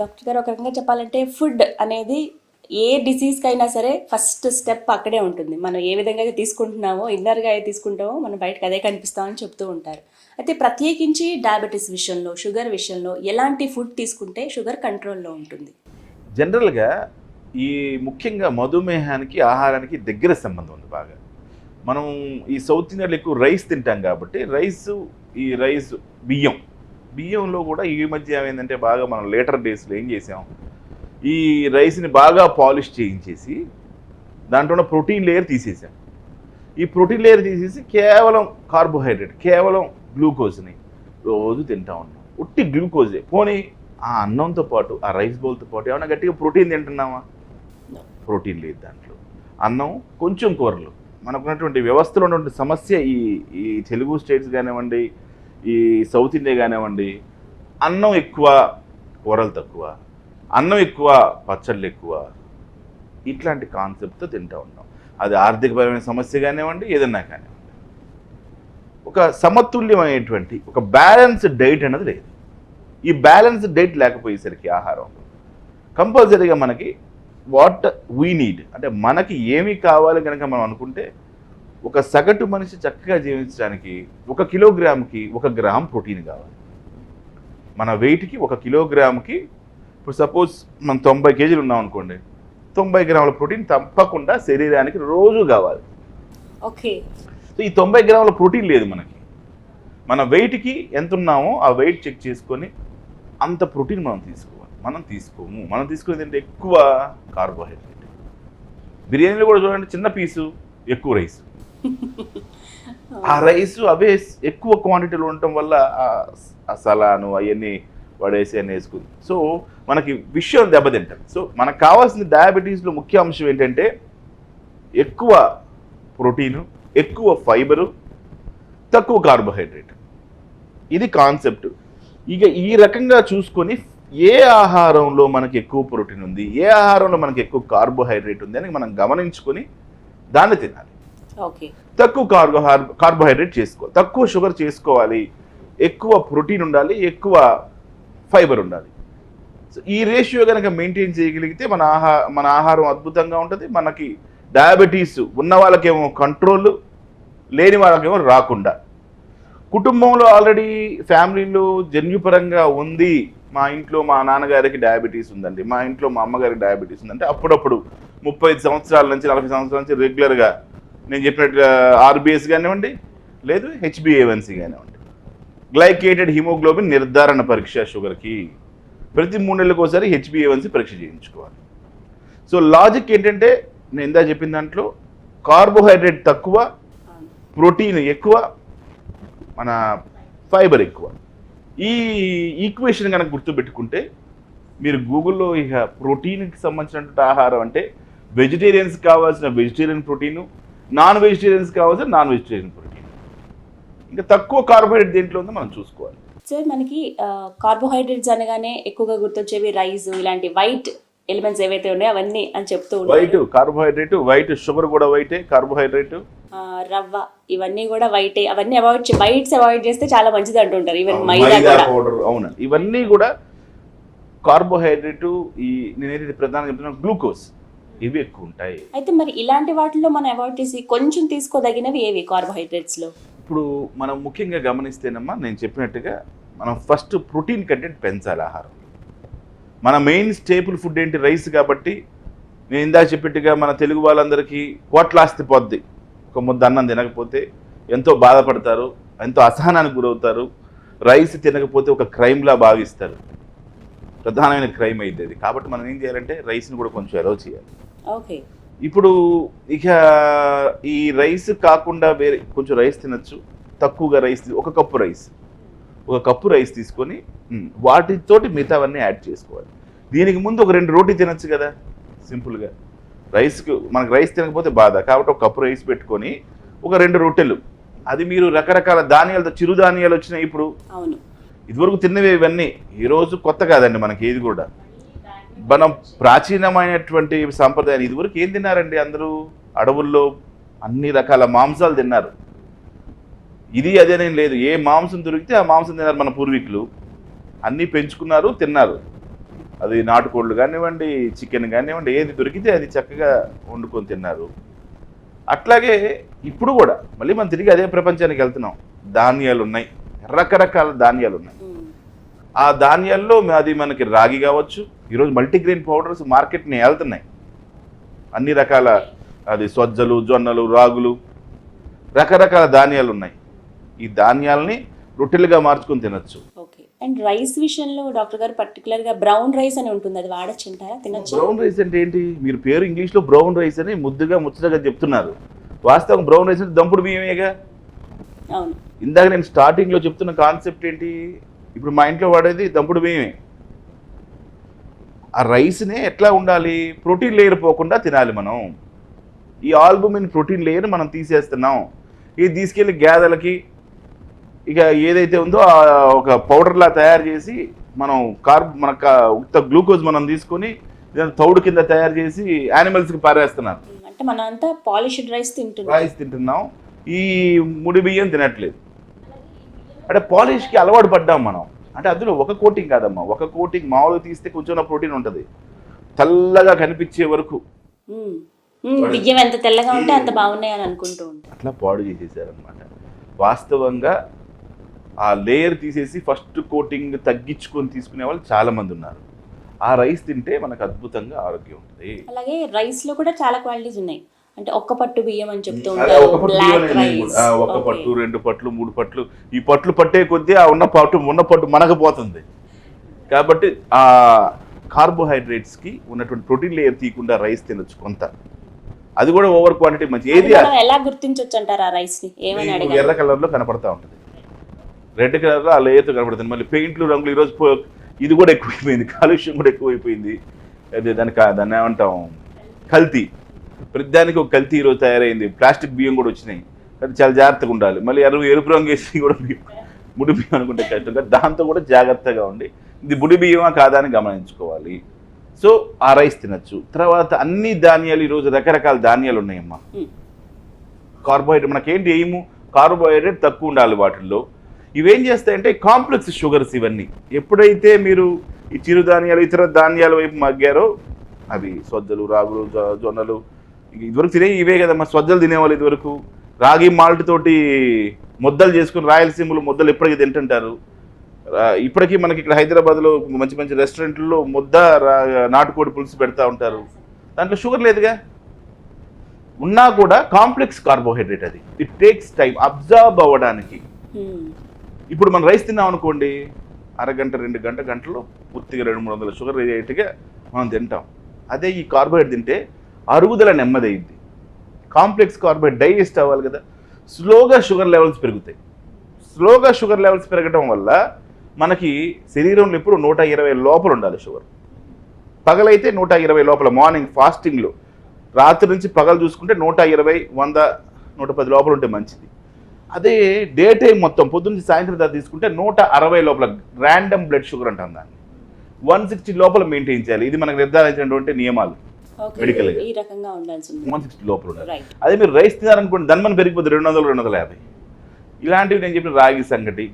Doctor గారు, ఒక రకంగా చెప్పాలంటే ఫుడ్ అనేది ఏ డిసీజ్కైనా సరే ఫస్ట్ స్టెప్ అక్కడే ఉంటుంది. మనం ఏ విధంగా అయితే తీసుకుంటున్నామో, ఇన్నర్గా అయితే తీసుకుంటామో మనం బయటకు అదే కనిపిస్తామని చెప్తూ ఉంటారు. అయితే ప్రత్యేకించి డయాబెటీస్ విషయంలో, షుగర్ విషయంలో ఎలాంటి ఫుడ్ తీసుకుంటే షుగర్ కంట్రోల్లో ఉంటుంది? జనరల్‌గా ఈ ముఖ్యంగా మధుమేహానికి, ఆహారానికి దగ్గర సంబంధం ఉంది బాగా. మనం ఈ సౌత్ ఇండియాలో ఎక్కువ రైస్ తింటాం కాబట్టి రైస్ బియ్యంలో కూడా ఈ మధ్య ఏమైందంటే బాగా మనం లేటర్ డేస్‌లో ఏం చేసాం, ఈ రైస్‌ని బాగా పాలిష్ చేయించేసి దాంట్లో ఉన్న ప్రోటీన్ లేయర్ తీసేసాం. ఈ ప్రోటీన్ లేయర్ తీసేసి కేవలం కార్బోహైడ్రేట్, కేవలం గ్లూకోజ్‌ని రోజు తింటా ఉన్నాం. ఉట్టి గ్లూకోజే. పోనీ ఆ అన్నంతో పాటు, ఆ రైస్ బౌల్‌తో పాటు ఏమన్నా గట్టిగా ప్రోటీన్ తింటున్నామా? ప్రోటీన్ లేదు దాంట్లో. అన్నం, కొంచెం కూరలు. మనకున్నటువంటి వ్యవస్థలో ఉన్నటువంటి సమస్య ఈ ఈ తెలుగు స్టేట్స్ కానివ్వండి, ఈ సౌత్ ఇండియా కానివ్వండి, అన్నం ఎక్కువ, కూరలు తక్కువ, అన్నం ఎక్కువ, పచ్చళ్ళు ఎక్కువ, ఇట్లాంటి కాన్సెప్ట్తో తింటూ ఉన్నాం. అది ఆర్థికపరమైన సమస్య కానివ్వండి, ఏదన్నా కానివ్వండి. ఒక సమతుల్యమైనటువంటి ఒక బ్యాలెన్స్డ్ డైట్ అనేది లేదు. ఈ బ్యాలెన్స్డ్ డైట్ లేకపోయేసరికి ఆహారంలో కంపల్సరీగా మనకి వాట్ వీ నీడ్, అంటే మనకి ఏమి కావాలి కనుక మనం అనుకుంటే, ఒక సగటు మనిషి చక్కగా జీవించడానికి 1 కిలోగ్రామ్కి 1 గ్రామ్ ప్రోటీన్ కావాలి. మన వెయిట్కి 1 కిలోగ్రామ్కి, ఇప్పుడు సపోజ్ మనం 90 కేజీలు ఉన్నాం అనుకోండి, 90 గ్రాముల ప్రోటీన్ తప్పకుండా శరీరానికి రోజు కావాలి. ఓకే. సో ఈ 90 గ్రాముల ప్రోటీన్ లేదు మనకి. మన వెయిట్కి ఎంత ఉన్నామో ఆ వెయిట్ చెక్ చేసుకొని అంత ప్రోటీన్ మనం తీసుకోవాలి. మనం తీసుకోము. మనం తీసుకునేది ఏంటంటే ఎక్కువ కార్బోహైడ్రేట్. బిర్యానీలో కూడా చూడండి, చిన్న పీసు, ఎక్కువ రైస్. ఆ రైస్ అవే ఎక్కువ క్వాంటిటీలో ఉండటం వల్ల ఆ సలాను అవన్నీ పడేసి అని వేసుకుంది. సో మనకి విషయం దెబ్బతింటాం. సో మనకు కావాల్సిన డయాబెటీస్లో ముఖ్య అంశం ఏంటంటే ఎక్కువ ప్రోటీను, ఎక్కువ ఫైబరు, తక్కువ కార్బోహైడ్రేట్. ఇది కాన్సెప్ట్. ఇక ఈ రకంగా చూసుకొని ఏ ఆహారంలో మనకి ఎక్కువ ప్రోటీన్ ఉంది, ఏ ఆహారంలో మనకి ఎక్కువ కార్బోహైడ్రేట్ ఉంది అని మనం గమనించుకొని దాన్ని తినాలి. ఓకే. తక్కువ కార్బోహైడ్రేట్ చేసుకోవాలి, తక్కువ షుగర్ చేసుకోవాలి, ఎక్కువ ప్రోటీన్ ఉండాలి, ఎక్కువ ఫైబర్ ఉండాలి. సో ఈ రేషియో కనుక మెయింటైన్ చేయగలిగితే మన ఆహారం అద్భుతంగా ఉంటుంది. మనకి డయాబెటీస్ ఉన్న వాళ్ళకేమో కంట్రోల్, లేని వాళ్ళకేమో రాకుండా. కుటుంబంలో ఆల్రెడీ ఫ్యామిలీలో జన్యుపరంగా ఉంది, మా ఇంట్లో మా నాన్నగారికి డయాబెటీస్ ఉందండి, మా ఇంట్లో మా అమ్మగారికి డయాబెటీస్ ఉందంటే అప్పుడప్పుడు 35 సంవత్సరాల నుంచి 40 సంవత్సరాల నుంచి రెగ్యులర్గా నేను చెప్పినట్టుగా ఆర్బిఎస్ కానివ్వండి, లేదు హెచ్బిఏవన్సీ కానివ్వండి, గ్లైకేటెడ్ హిమోగ్లోబిన్ నిర్ధారణ పరీక్ష షుగర్కి ప్రతి 3 నెలలకు ఒకసారి హెచ్బిఏవన్సీ పరీక్ష చేయించుకోవాలి. సో లాజిక్ ఏంటంటే నేను ఇందా చెప్పిన దాంట్లో కార్బోహైడ్రేట్ తక్కువ, ప్రోటీన్ ఎక్కువ, మన ఫైబర్ ఎక్కువ. ఈ ఈక్వేషన్ కనుక గుర్తుపెట్టుకుంటే మీరు గూగుల్లో ఇక ప్రోటీన్కి సంబంధించినటువంటి ఆహారం అంటే వెజిటేరియన్స్ కావాల్సిన వెజిటేరియన్ ప్రోటీను, నాన్ వెజిటేరియన్స్ కావాల్సిన నాన్ వెజిటేరియన్ ప్రోటీన్, ఇంకా తక్కువ కార్బోహైడ్రేట్ దేంట్లో ఉందో మనం చూసుకోవాలి. సార్, మనకి కార్బోహైడ్రేట్స్ అనగానే ఎక్కువగా గుర్తొచ్చేవి రైస్, ఇలాంటి వైట్ ఎలిమెంట్స్ ఏవైతే ఉన్నాయో అవన్నీ అని చెప్తూ ఉంటారు. వైట్ కార్బోహైడ్రేట్, వైట్ షుగర్ కూడా వైటే, కార్బోహైడ్రేట్, రవ్వ, ఇవన్నీ కూడా వైటే. అవన్నీ వైట్స్ అవాయిడ్ చేస్తే చాలా మంచిది అంటుంటారు. ఈవెన్ మైదా పౌడర్, అవును, ఇవన్నీ కూడా కార్బోహైడ్రేట్. ఈ నేనైతే ప్రధానంగా చెప్తున్నా గ్లూకోజ్, ఇవి ఎక్కువ ఉంటాయి. అయితే మరి ఇలాంటి వాటిలో మనం అవాయిడ్ చేసి కొంచెం తీసుకోదగినవి ఏవి కార్బోహైడ్రేట్స్ లో? ఇప్పుడు మనం ముఖ్యంగా గమనిస్తేనమ్మా, నేను చెప్పినట్టుగా మనం ఫస్ట్ ప్రోటీన్ కంటెంట్ పెంచాలి ఆహారం. మన మెయిన్ స్టేపుల్ ఫుడ్ ఏంటి? రైస్. కాబట్టి నేను ఇందాక చెప్పినట్టుగా మన తెలుగు వాళ్ళందరికీ కోట్లాస్తి పొద్ది. ఒక ముద్ద అన్నం తినకపోతే ఎంతో బాధపడతారు, ఎంతో అసహనానికి గురవుతారు. రైస్ తినకపోతే ఒక క్రైమ్లా భావిస్తారు, ప్రధానమైన క్రైమ్ అయింది అది. కాబట్టి మనం ఏం చేయాలంటే రైస్ని కూడా కొంచెం అలౌ చేయాలి. ఓకే. ఇప్పుడు ఇక ఈ రైస్ కాకుండా వేరే కొంచెం రైస్ తినచ్చు. తక్కువగా రైస్, ఒక కప్పు రైస్ తీసుకొని వాటితోటి మిగతావన్నీ యాడ్ చేసుకోవాలి. దీనికి ముందు ఒక 2 రోటీ తినచ్చు కదా సింపుల్గా. మనకు రైస్ తినకపోతే బాధ, కాబట్టి ఒక కప్పు రైస్ పెట్టుకొని ఒక 2 రొట్టెలు, అది మీరు రకరకాల ధాన్యాలతో, చిరుధాన్యాలు వచ్చినాయి ఇప్పుడు. అవును, ఇదివరకు తిన్నవి ఇవన్నీ, ఈరోజు కొత్త కాదండి మనకి ఏది కూడా. మనం ప్రాచీనమైనటువంటి సాంప్రదాయాలు. ఇదివరకు ఏం తిన్నారండి అందరూ? అడవుల్లో అన్ని రకాల మాంసాలు తిన్నారు. ఇది అదేనేం లేదు, ఏ మాంసం దొరికితే ఆ మాంసం తిన్నారు మన పూర్వీకులు. అన్నీ పెంచుకున్నారు, తిన్నారు. అది నాటుకోళ్ళు కానివ్వండి, చికెన్ కానివ్వండి, ఏది దొరికితే అది చక్కగా వండుకొని తిన్నారు. అట్లాగే ఇప్పుడు కూడా మళ్ళీ మనం తిరిగి అదే ప్రపంచానికి వెళ్తున్నాం. ధాన్యాలు ఉన్నాయి, రకరకాల ధాన్యాలు ఉన్నాయి. ఆ ధాన్యాల్లో అది మనకి రాగి కావచ్చు. ఈరోజు మల్టీగ్రెయిన్ పౌడర్స్ మార్కెట్ని వెళ్తున్నాయి. అన్ని రకాల అది సజ్జలు, జొన్నలు, రాగులు, రకరకాల ధాన్యాలు ఉన్నాయి. ఈ ధాన్యాలని రొట్టెలుగా మార్చుకొని తినచ్చు. ఓకే. అండ్ రైస్ విషయంలో డాక్టర్ గారు పర్టికులర్గా బ్రౌన్ రైస్ అని ఉంటుంది, అది వాడచ్చు అంటారా, తినచ్చు? బ్రౌన్ రైస్ అంటే ఏంటి? మీరు పేరు ఇంగ్లీష్లో బ్రౌన్ రైస్ అని ముచ్చటగా చెప్తున్నారు. వాస్తవం బ్రౌన్ రైస్ అంటే దంపుడు బియ్యమేగా. అవును. ఇందాక నేను స్టార్టింగ్లో చెప్తున్న కాన్సెప్ట్ ఏంటి? ఇప్పుడు మా ఇంట్లో వాడేది దంపుడు బియ్యమే. ఆ రైస్నే ఎట్లా ఉండాలి? ప్రోటీన్ లేయర్ పోకుండా తినాలి మనం. ఈ ఆల్బుమిన్ ప్రోటీన్ లేయర్ మనం తీసేస్తున్నాం. ఇది తీసుకెళ్ళి గేదెలకి ఇక ఏదైతే ఉందో ఒక పౌడర్లా తయారు చేసి మనం ఉత్త గ్లూకోజ్ మనం తీసుకొని తౌడు కింద తయారు చేసి యానిమల్స్కి పారేస్తున్నారు. అంటే మనం అంతా పాలిష్డ్ రైస్ తింటున్నాం. ఈ ముడి బియ్యం తినట్లేదు. అంటే పాలిష్కి అలవాటు పడ్డాం మనం. అంటే అందులో ఒక కోటింగ్ కాదమ్మా, ఒక కోటింగ్ మామూలుగా తీస్తే కొంచెం ప్రోటీన్ ఉంటుంది, తెల్లగా కనిపించే వరకు. బియ్యం ఎంత తెల్లగా ఉంటే అంత బాగున్నాయని అనుకుంటూ ఉంటాం. అట్లా పాడు చేసేసారనమాట. వాస్తవంగా ఆ లేయర్ తీసేసి ఫస్ట్ కోటింగ్ తగ్గించుకొని తీసుకునే వాళ్ళు చాలా మంది ఉన్నారు. ఆ రైస్ తింటే మనకు అద్భుతంగా ఆరోగ్యం ఉంటుంది. అలాగే రైస్ లో కూడా చాలా క్వాలిటీస్ ఉన్నాయి. అంటే ఒక్క పట్టు బియ్యం అని చెప్తూ ఉంటారు, బ్లాక్ రైస్, ఒక పట్టు, 2 పట్లు, 3 పట్లు. ఈ పట్లు పట్టే కొద్దీ ఆ ఉన్న పట్టు మనకపోతుంది. కాబట్టి ఆ కార్బోహైడ్రేట్స్కి ఉన్నటువంటి ప్రోటీన్ లేయర్ తీయకుండా రైస్ తినొచ్చు కొంత. అది కూడా ఓవర్ క్వాంటిటీ మంచి. ఏది ఎలా గుర్తించవచ్చు అంటారు ఆ రైస్ ని? ఏమని అడిగారు? ఎర్ర కలర్లో కనపడతా ఉంటుంది, రెడ్ కలర్లో ఆ లేయర్తో కనపడుతుంది. మళ్ళీ పెయింట్లు, రంగులు ఈరోజు ఇది కూడా ఎక్కువైపోయింది, కాలుష్యం కూడా ఎక్కువైపోయింది. అదే దాన్ని ఏమంటాం, కల్తీ. ప్రతిదానికి ఒక కల్తీ ఈరోజు తయారైంది. ప్లాస్టిక్ బియ్యం కూడా వచ్చినాయి. అది చాలా జాగ్రత్తగా ఉండాలి. మళ్ళీ ఎరుపు రంగు వేసి కూడా ముడి బియ్యం అనుకుంటే కష్టంగా, దాంతో కూడా జాగ్రత్తగా ఉండి ఇది ముడి బియ్యమా కాదా అని గమనించుకోవాలి. సో ఆ రైస్ తినచ్చు. తర్వాత అన్ని ధాన్యాలు, ఈరోజు రకరకాల ధాన్యాలు ఉన్నాయమ్మా. కార్బోహైడ్రేట్ మనకేంటి ఎయిము? కార్బోహైడ్రేట్ తక్కువ ఉండాలి వాటిల్లో. ఇవేం చేస్తాయంటే కాంప్లెక్స్ షుగర్స్. ఇవన్నీ ఎప్పుడైతే మీరు ఈ చిరుధాన్యాలు, ఇతర ధాన్యాల వైపు మగ్గారో, అవి సజ్జలు, రాగులు, జొన్నలు, ఇదివరకు తినే ఇవే కదమ్మా. సజ్జలు తినేవాళ్ళు ఇదివరకు. రాగి మాల్ట్ తోటి ముద్దలు చేసుకుని, రాయలసీమలో ముద్దలు ఎప్పటికీ తింటుంటారు. ఇప్పటికీ మనకి ఇక్కడ హైదరాబాద్లో మంచి మంచి రెస్టారెంట్లో నాటుకోడి పులుసు పెడతా ఉంటారు. దాంట్లో షుగర్ లేదుగా. ఉన్నా కూడా కాంప్లెక్స్ కార్బోహైడ్రేట్. అది ఇట్ టేక్స్ టైం అబ్జర్వ్ అవ్వడానికి. ఇప్పుడు మనం రైస్ తిన్నాం అనుకోండి, అరగంట, 2 గంటలు పూర్తిగా 200-300 షుగర్ రేట్గా మనం తింటాం. అదే ఈ కార్బోహైడ్రేట్ తింటే అరుగుదల నెమ్మదైంది. కాంప్లెక్స్ కార్బోహైడ్రేట్ డైజెస్ట్ అవ్వాలి కదా. స్లోగా షుగర్ లెవెల్స్ పెరుగుతాయి. స్లోగా షుగర్ లెవెల్స్ పెరగడం వల్ల మనకి శరీరంలో ఎప్పుడు 120 లోపల ఉండాలి షుగర్. పగలైతే 120 లోపల. మార్నింగ్ ఫాస్టింగ్లో రాత్రి నుంచి పగలు చూసుకుంటే 120, 100, 110 లోపల ఉంటే మంచిది. అదే డే టైం మొత్తం పొద్దున్న సాయంత్రం దాకా తీసుకుంటే 160 లోపల. ర్యాండమ్ బ్లడ్ షుగర్ అంటాం దాన్ని. 160 లోపల మెయింటైన్ చేయాలి. ఇది మనకు నిర్ధారించినటువంటి నియమాలు మెడికల్గా. 160 లోపల ఉండాలి. అదే మీరు రైస్ తినారనుకోండి, ధన్మని పెరిగిపోతుంది 200, 250. ఇలాంటివి నేను చెప్పిన రాగి సంగటి,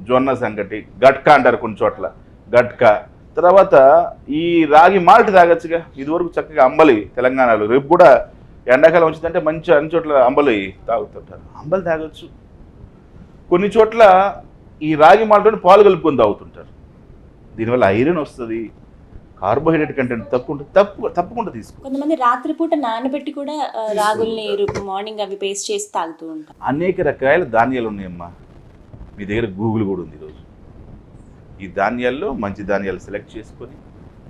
జొన్న సంగటి, గట్కా అంటారు కొన్ని చోట్ల, గట్కా. తర్వాత ఈ రాగి మాల్ట్ తాగొచ్చుగా. ఇదివరకు చక్కగా అంబలి తెలంగాణలో, రేపు కూడా ఎండాకాలం వచ్చిందంటే మంచి అన్ని చోట్ల అంబలి తాగుతుంటారు. అంబలి తాగొచ్చు. కొన్ని చోట్ల ఈ రాగి మాల్ట్ని పాలు కలుపుకొని తాగుతుంటారు. దీనివల్ల ఐరన్ వస్తుంది, కార్బోహైడ్రేట్ కంటెంట్ తక్కువ ఉంటుంది. తప్పకుండా తీసుకో. కొంతమంది రాత్రిపూట నానబెట్టి కూడా రాగుల్ని మార్నింగ్ అవి పేస్ట్ చేసి తాగుతూ ఉంటారు. అనేక రకాల ధాన్యాలు ఉన్నాయమ్మా. మీ దగ్గర గూగుల్ కూడా ఉంది ఈరోజు. ఈ ధాన్యాల్లో మంచి ధాన్యాలు సెలెక్ట్ చేసుకొని,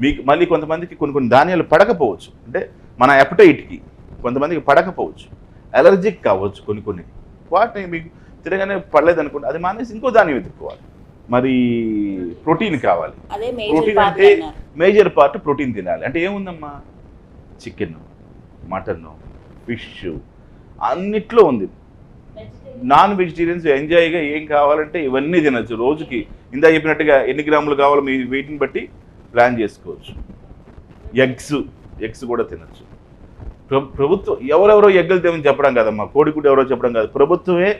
మీకు మళ్ళీ కొంతమందికి కొన్ని ధాన్యాలు పడకపోవచ్చు. అంటే మన అపటైట్కి కొంతమందికి పడకపోవచ్చు, అలర్జిక్ కావచ్చు కొన్ని. వాటిని మీకు తిరగానే పడలేదు అనుకోండి, అది మానేసి ఇంకో ధాన్యం వెతుక్కోవాలి. మరి ప్రోటీన్ కావాలి. ప్రోటీన్ అంటే మేజర్ పార్ట్ ప్రోటీన్ తినాలి. అంటే ఏముందమ్మా, చికెన్, మటన్, ఫిష్ అన్నిట్లో ఉంది. నాన్ వెజిటేరియన్స్ ఎంజాయ్గా ఏం కావాలంటే ఇవన్నీ తినచ్చు. రోజుకి ఇందా చెప్పినట్టుగా ఎన్ని గ్రాములు కావాలో మీ వెయిట్ని బట్టి ప్లాన్ చేసుకోవచ్చు. ఎగ్స్ కూడా తినచ్చు. ప్రభుత్వం ఎవరెవరో ఎగ్గులు తినని చెప్పడం కాదమ్మా, కోడిగుడ్డు ఎవరో చెప్పడం కాదు. ప్రభుత్వమే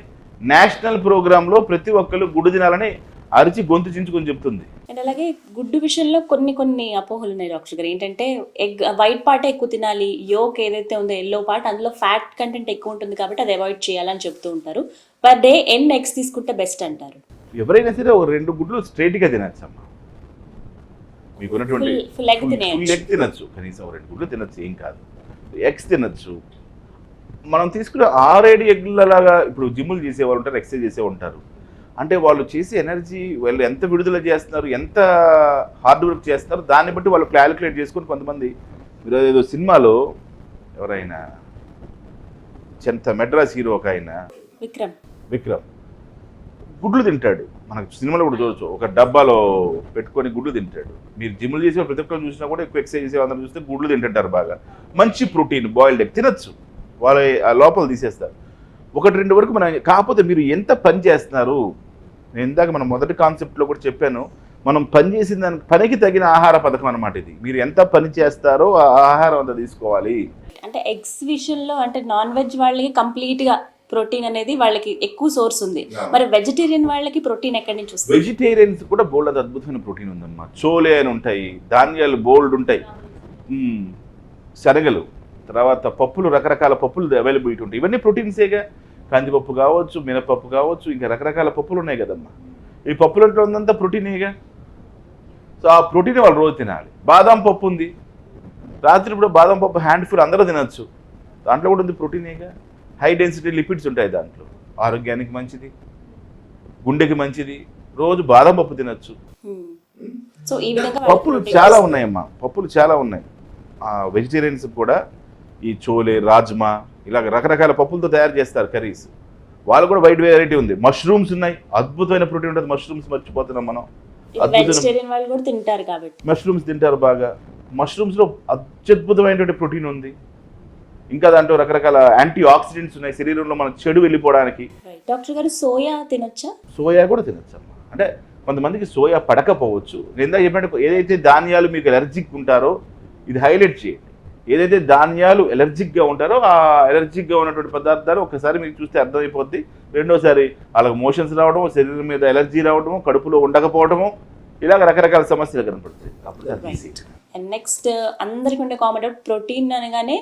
నేషనల్ ప్రోగ్రాంలో ప్రతి ఒక్కరు గుడ్డు తినాలని అరిచి గొంతు చించుకొని చెప్తుంది. అండ్ అలాగే గుడ్డు విషయంలో కొన్ని అపోహలు ఉన్నాయి డాక్టర్ గారు. ఏంటంటే ఎగ్ వైట్ పార్టే ఎక్కువ తినాలి, యోక్ ఏదైతే ఉందో ఎల్లో పార్ట్ అందులో ఫ్యాట్ కంటెంట్ ఎక్కువ ఉంటుంది కాబట్టి అది అవాయిడ్ చేయాలని చెప్తూ ఉంటారు. పర్ డే ఎన్ని ఎగ్స్ తీసుకుంటే బెస్ట్ అంటారు? ఎవరైనా సరే ఒక 2 గుడ్లు స్ట్రైట్గా తినచ్చమ్మా. మీకున్నటువంటి ఫుల్ ఎగ్ తినేయచ్చు. ఎగ్ తినచ్చు, కనీసం 2 గుడ్లు తినచ్చు, ఏం కాదు. ఎగ్స్ తినచ్చు. మనం తీసుకునే 6-7 ఎగ్లలాగా ఇప్పుడు జిమ్ములు చేసేవాళ్ళు ఉంటారు, ఎక్సర్సైజ్ చేసే ఉంటారు. అంటే వాళ్ళు చేసే ఎనర్జీ, వాళ్ళు ఎంత విడుదల చేస్తున్నారు, ఎంత హార్డ్ వర్క్ చేస్తున్నారు, దాన్ని బట్టి వాళ్ళు క్యాలిక్యులేట్ చేసుకొని కొంతమంది. మీరు ఏదో సినిమాలో ఎవరైనా చెంత మెడ్రాస్ హీరో ఒక ఆయన విక్రమ్ గుడ్లు తింటాడు. మనకు సినిమాలో కూడా చూడొచ్చు, ఒక డబ్బాలో పెట్టుకొని గుడ్లు తింటాడు. మీరు జిమ్లు చేసే ప్రతి ఒక్కరు చూసినా కూడా ఎక్కువ ఎక్సర్సైజ్ చేసే అందరూ చూస్తే గుడ్లు తింటుంటారు బాగా. మంచి ప్రోటీన్ బాయిల్డ్ ఎగ్ తినచ్చు, వాళ్ళ లోపల తీసేస్తారు. 1-2 వరకు మనం. కాకపోతే మీరు ఎంత పని చేస్తున్నారు, నేను ఇందాక మనం మొదటి కాన్సెప్ట్లో కూడా చెప్పాను, మనం పని చేసిన దానికి పనికి తగిన ఆహార పథకం అనమాట ఇది. మీరు ఎంత పని చేస్తారో ఆ ఆహారం అంతా తీసుకోవాలి. అంటే ఎగ్స్ విషయంలో అంటే నాన్ వెజ్ వాళ్ళకి కంప్లీట్గా ప్రోటీన్ అనేది వాళ్ళకి ఎక్కువ సోర్స్ ఉంది. మరి వెజిటేరియన్ వాళ్ళకి ప్రోటీన్ ఎక్కడి నుంచి వస్తుంది? వెజిటేరియన్స్ కూడా బోల్డ్ అద్భుతమైన ప్రోటీన్ ఉందమ్మా. చోలే అని ఉంటాయి, ధాన్యాలు బోల్డ్ ఉంటాయి, శనగలు, తర్వాత పప్పులు, రకరకాల పప్పులు అవైలబిలిటీ ఉంటాయి. ఇవన్నీ ప్రోటీన్సేగా. కందిపప్పు కావచ్చు, మినపప్పు కావచ్చు, ఇంకా రకరకాల పప్పులు ఉన్నాయి కదమ్మా. ఈ పప్పులలో ఉందంతా ప్రోటీనేగా. సో ఆ ప్రోటీన్ వాళ్ళు రోజు తినాలి. బాదం పప్పు ఉంది, రాత్రి ఇప్పుడు బాదం పప్పు హ్యాండ్ఫుల్ అందరూ తినచ్చు, దాంట్లో కూడా ఉంది ప్రోటీనేగా. హై డెన్సిటీ లిపిడ్స్ ఉంటాయి దాంట్లో, ఆరోగ్యానికి మంచిది, గుండెకి మంచిది. రోజు బాదం పప్పు తినచ్చు. సో ఈ విధంగా పప్పులు చాలా ఉన్నాయమ్మా, పప్పులు చాలా ఉన్నాయి. వెజిటేరియన్స్ కూడా ఈ చోలే, రాజ్మా, ఇలాగ రకరకాల పప్పులతో తయారు చేస్తారు కర్రీస్. వాళ్ళు కూడా వైడ్ వెరైటీ ఉంది. మష్రూమ్స్ ఉన్నాయి, అద్భుతమైన ప్రోటీన్ ఉంటుంది. మష్రూమ్స్ మర్చిపోతున్నాం మనం. వెజిటేరియన్ వాళ్ళు కూడా తింటారు కాబట్టి మష్రూమ్స్ తింటారు బాగా. మష్రూమ్స్లో అత్యద్భుతమైనటువంటి ప్రోటీన్ ఉంది. ఇంకా దాంట్లో రకరకాల యాంటీ ఆక్సిడెంట్స్ ఉన్నాయి, శరీరంలో మన చెడు వెళ్ళిపోవడానికి. డాక్టర్ గారు సోయా తినొచ్చా? సోయా కూడా తినొచ్చమ్మా. అంటే కొంతమందికి సోయా పడకపోవచ్చు. నేను ఇందాక చెప్పినట్టు ఏదైతే ధాన్యాలు మీకు ఎలర్జిక్ ఉంటారో ఇది హైలైట్ చేయండి. ఏదైతే ధాన్యాలు ఎలర్జిక్గా ఉంటారో ఆ ఎలర్జిక్గా ఉన్నటువంటి పదార్థాలు ఒకసారి మీకు చూస్తే అర్థమైపోద్ది. రెండోసారి వాళ్ళకి మోషన్స్ రావడం, శరీరం మీద ఎలర్జీ రావడము, కడుపులో ఉండకపోవడము, ఇలాగ రకరకాల సమస్యలు కనపడుతుంది. అండ్ నెక్స్ట్ అందరికీ ఉండే కామన్ డౌట్, ప్రోటీన్ అనగానే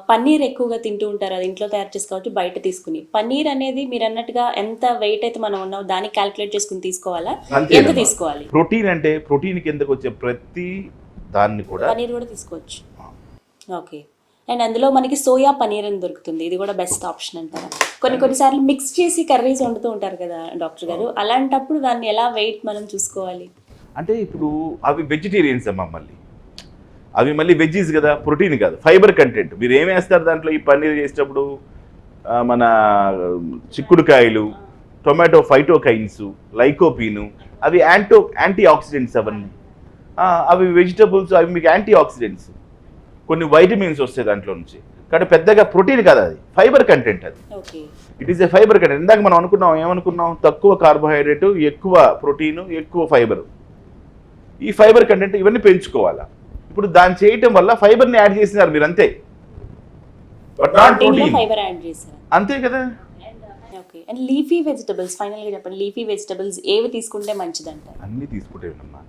పన్నీర్ ఎక్కువగా తింటూ ఉంటారు. అది ఇంట్లో తయారు చేసుకోవచ్చు, బయట తీసుకుని. పన్నీర్ అనేది మీరు అన్నట్టుగా ఎంత వెయిట్ అయితే మనం ఉన్నామో దానికి క్యాలిక్యులేట్ చేసుకుని తీసుకోవాలా, ఎంత తీసుకోవాలి? ప్రోటీన్ అంటే ప్రోటీన్ కిందకు వచ్చే ప్రతి దాన్ని కూడా పన్నీర్ కూడా తీసుకోవచ్చు. ఓకే. అండ్ అందులో మనకి సోయా పన్నీర్ అని దొరుకుతుంది, ఇది కూడా బెస్ట్ ఆప్షన్ అంటారా? కొన్నిసార్లు మిక్స్ చేసి కర్రీస్ వండుతూ ఉంటారు కదా డాక్టర్ గారు, అలాంటప్పుడు దాన్ని ఎలా వెయిట్ మనం చూసుకోవాలి? అంటే ఇప్పుడు అవి వెజిటేరియన్స్ అమ్మా, అవి మళ్ళీ వెజ్జీస్ కదా, ప్రోటీన్ కాదు, ఫైబర్ కంటెంట్. మీరు ఏం వేస్తారు దాంట్లో? ఈ పన్నీర్ చేసేటప్పుడు మన చిక్కుడుకాయలు, టొమాటో ఫైటోకైన్స్, లైకోపీను, అవి యాంటీ ఆక్సిడెంట్స్. అవన్నీ అవి వెజిటబుల్స్, అవి మీకు యాంటీ ఆక్సిడెంట్స్, కొన్ని వైటమిన్స్ వస్తాయి దాంట్లో నుంచి. కాబట్టి పెద్దగా ప్రోటీన్ కాదు, అది ఫైబర్ కంటెంట్. అది it is a fibre content. ఇందాక మనం ఏమనుకున్నాం? తక్కువ కార్బోహైడ్రేట్, ఎక్కువ ప్రోటీను, ఎక్కువ ఫైబర్. ఈ ఫైబర్ కంటెంట్ ఇవన్నీ పెంచుకోవాలా. ఇప్పుడు దాన్ని చేయటం వల్ల ఫైబర్ని యాడ్ చేసినారు మీరు, అంతే, బట్ నాట్ ప్రోటీన్. అంతే కదా. ఓకే. అండ్ లీఫీ వెజిటబుల్స్, ఫైనల్గా చెప్పండి, లీఫీ వెజిటబుల్స్ ఏవి తీసుకుంటే మంచిదంటారు? అన్నీ తీసుకుంటేనమ్మా.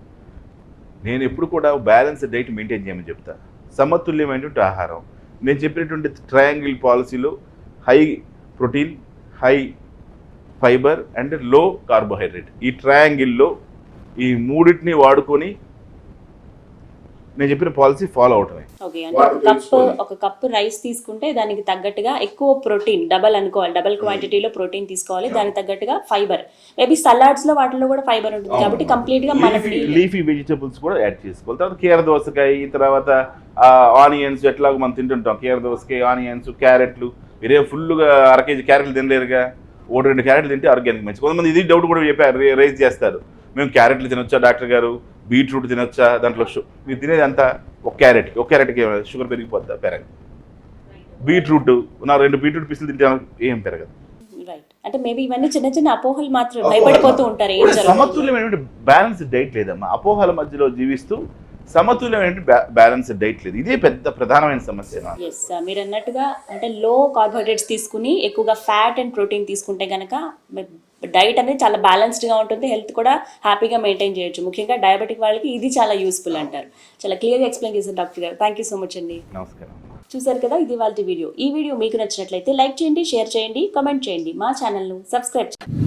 నేను ఎప్పుడు కూడా బ్యాలెన్స్డ్ డైట్ మెయింటైన్ చేయమని చెప్తా. సమతుల్యమైనటువంటి ఆహారం. నేను చెప్పినటువంటి ట్రయాంగిల్ పాలసీలో high protein, high fibre and లో కార్బోహైడ్రేట్, ఈ ట్రయాంగిల్లో ఈ మూడింటిని వాడుకొని నేను చెప్పిన పాలసీ ఫాలో అవటమే. ఓకే. అంటే ఒక కప్పు రైస్ తీసుకుంటే దానికి తగ్గట్టుగా ఎక్కువ ప్రోటీన్, డబల్ అనుకోవాలి, డబల్ క్వాంటిటీలో ప్రోటీన్ తీసుకోవాలి, దానికి తగ్గట్టుగా ఫైబర్. మేబీ సలాడ్స్ లో వాటిలో కూడా ఫైబర్ ఉంటుంది కాబట్టి కంప్లీట్ గా మన లీఫీ వెజిటబుల్స్ కూడా యాడ్ చేసుకోవాలి. తర్వాత కీర దోసకాయ, తర్వాత ఆనియన్స్, ఎట్లాగో మనం తింటుంటాం, కీర దోసకాయ, ఆనియన్స్, క్యారెట్లు. మీరే ఫుల్గా 1 కేజీ క్యారెట్లు తినలేరుగా, 1-2 క్యారెట్లు తింటే ఆరోగ్యానికి మంచి. కొంతమంది ఇది డౌట్ కూడా చెప్పారు, రైజ్ చేస్తారు, మేము క్యారెట్లు తినొచ్చా డాక్టర్ గారు, బీట్రూట్ తినొచ్చా, దాంట్లో మీరు తినేది అంతా ఒక క్యారెట్కి షుగర్ పెరిగిపోద్దా? పెరగదు. బీట్రూట్ నా 2 బీట్రూట్ పీసులు తింటే ఏం పెరగదు. రైట్. అంటే మేబీ ఇవన్నీ చిన్న చిన్న అపోహలు మాత్రమే, భయపడిపోతూ ఉంటారు. సమతుల్యమైనటువంటి బ్యాలెన్స్ డైట్ లేదమ్మా. అపోహల మధ్యలో జీవిస్తూ సమతుల్యమైన బ్యాలెన్స్ డైట్ లేదు. ఇదే పెద్ద ప్రధానమైన సమస్య నాకు. ఎస్ మీరు అన్నట్టుగా అంటే లో కార్బోహైడ్రేట్స్ తీసుకుని ఎక్కువగా ఫ్యాట్ అండ్ ప్రోటీన్ తీసుకుంటే కనుక డైట్ అనేది చాలా బ్యాలెన్స్డ్గా ఉంటుంది, హెల్త్ కూడా హ్యాపీగా మెయింటైన్ చేయొచ్చు. ముఖ్యంగా డయాబెటిక్ వాళ్ళకి ఇది చాలా యూస్ఫుల్ అంటారు. చాలా క్లియర్గా ఎక్స్ప్లెయిన్ చేశారు డాక్టర్ గారు. థ్యాంక్ యూ సో మచ్ అండి. నమస్కారం. చూసారు కదా, ఇది వాళ్ళ వీడియో. ఈ వీడియో మీకు నచ్చినట్లయితే లైక్ చేయండి, షేర్ చేయండి, కామెంట్ చేయండి, మా ఛానల్ను సబ్స్క్రైబ్ చేయండి.